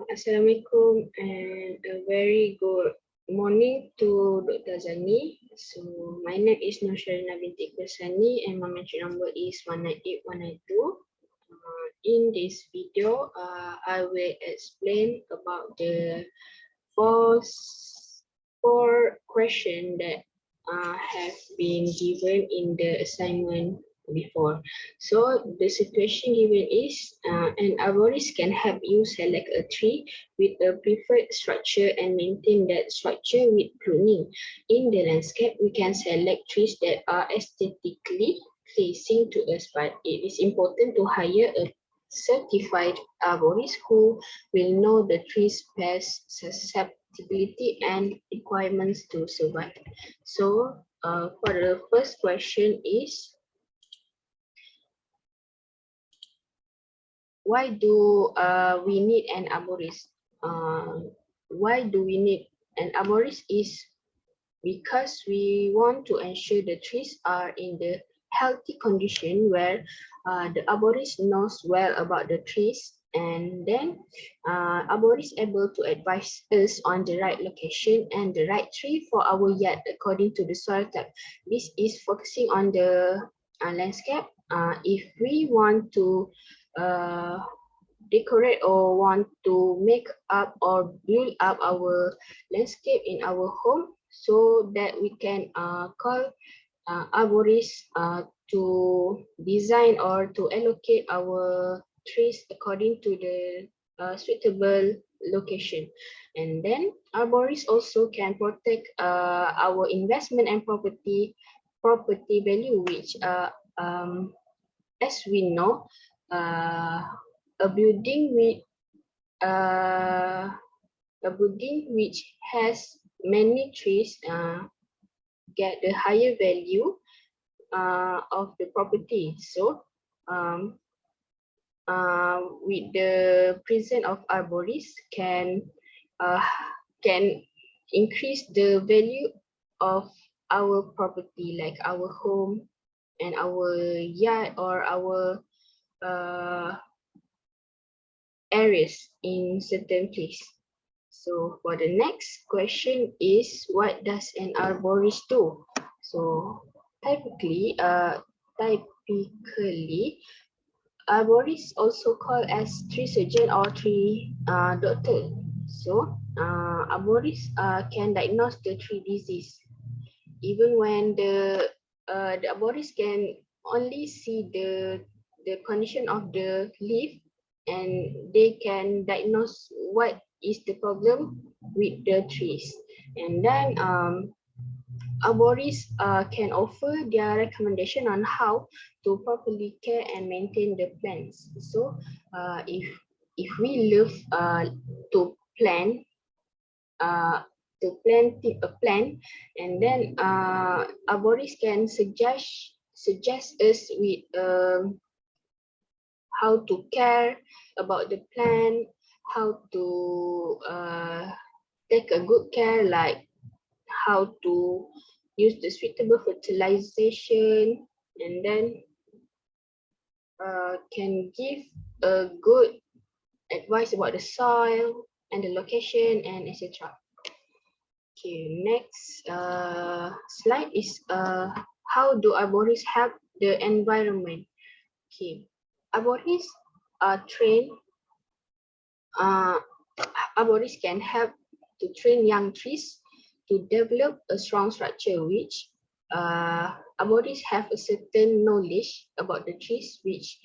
Assalamualaikum and a very good morning to Dr. Zani. So my name is Syerina binti Kersani and my entry number is 198192. In this video, I will explain about the four, four questions that have been given in the assignment before. So the situation given is an arborist can help you select a tree with a preferred structure and maintain that structure with pruning. In the landscape, we can select trees that are aesthetically pleasing to us, but it is important to hire a certified arborist who will know the tree's best susceptibility and requirements to survive. So for the first question is, why do we need an arborist? Why do we need an arborist is because we want to ensure the trees are in the healthy condition where the arborist knows well about the trees, and then arborist able to advise us on the right location and the right tree for our yard according to the soil type. This is focusing on the landscape. If we want to decorate or want to make up or build up our landscape in our home, so that we can call arborists to design or to allocate our trees according to the suitable location. And then arborists also can protect our investment and property value, which as we know, a building which has many trees get the higher value of the property. So with the presence of arborists can increase the value of our property, like our home and our yard or our areas in certain place. So for the next question is, what does an arborist do? So typically, arborists also called as tree surgeon or tree doctor. So arborists can diagnose the tree disease. Even when the arborist can only see the condition of the leaf, and they can diagnose what is the problem with the trees. And then arborists can offer their recommendation on how to properly care and maintain the plants. So if we love to plant a plant, and then arborists can suggest us with how to care about the plant, how to take a good care, like how to use the suitable fertilization, and then can give a good advice about the soil and the location and etc. Okay, next slide is how do arborists help the environment? Okay, arborists are trained. Arborists can help to train young trees to develop a strong structure, which arborists have a certain knowledge about the trees, which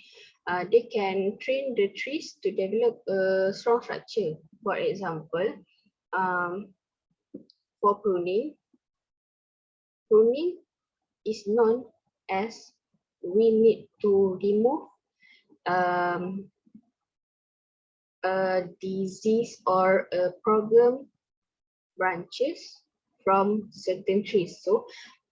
they can train the trees to develop a strong structure. For example, for pruning is known as we need to remove a disease or a problem branches from certain trees. So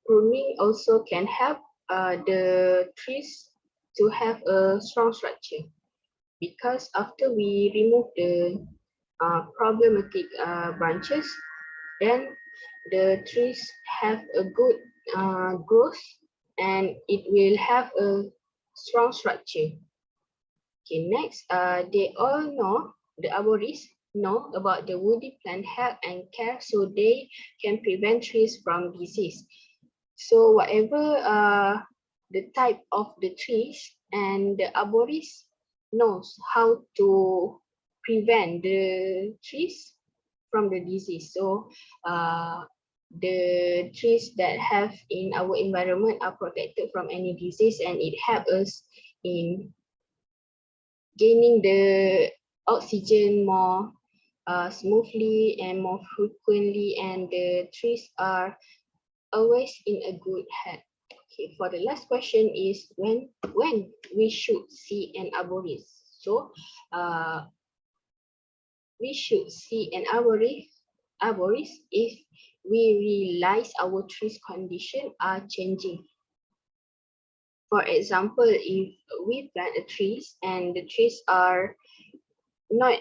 pruning also can help the trees to have a strong structure, because after we remove the problematic branches, then the trees have a good growth and it will have a strong structure. Okay, next, they all know, the arborists know about the woody plant health and care so they can prevent trees from disease. So whatever the type of the trees, and the arborist knows how to prevent the trees from the disease. So the trees that have in our environment are protected from any disease, and it helps us in gaining the oxygen more smoothly and more frequently, and the trees are always in a good health. Okay, for the last question is when we should see an arborist. So we should see an arborist if we realize our trees condition are changing. For example, if we plant a trees and the trees are not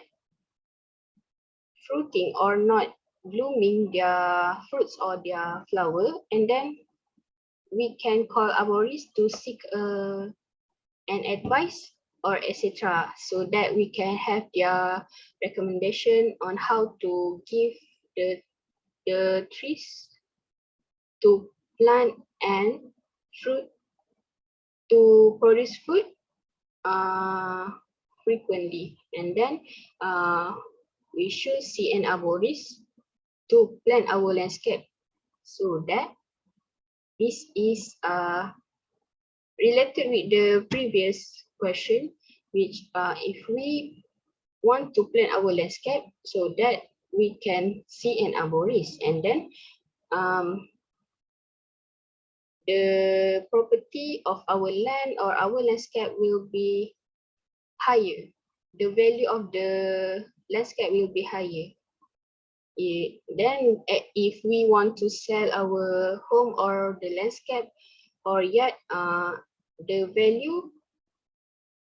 fruiting or not blooming their fruits or their flower, and then we can call arborist to seek an advice or etc., so that we can have their recommendation on how to give the trees to plant and fruit to produce food frequently. And then we should see an arborist to plan our landscape, so that this is related with the previous question, which if we want to plan our landscape so that we can see an arborist, and then the property of our land or our landscape will be higher. The value of the landscape will be higher. Then if we want to sell our home or the landscape or yet the value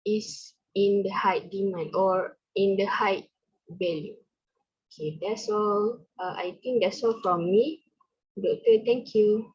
is in the high demand or in the high value. Okay, that's all. I think that's all from me. Doctor, thank you.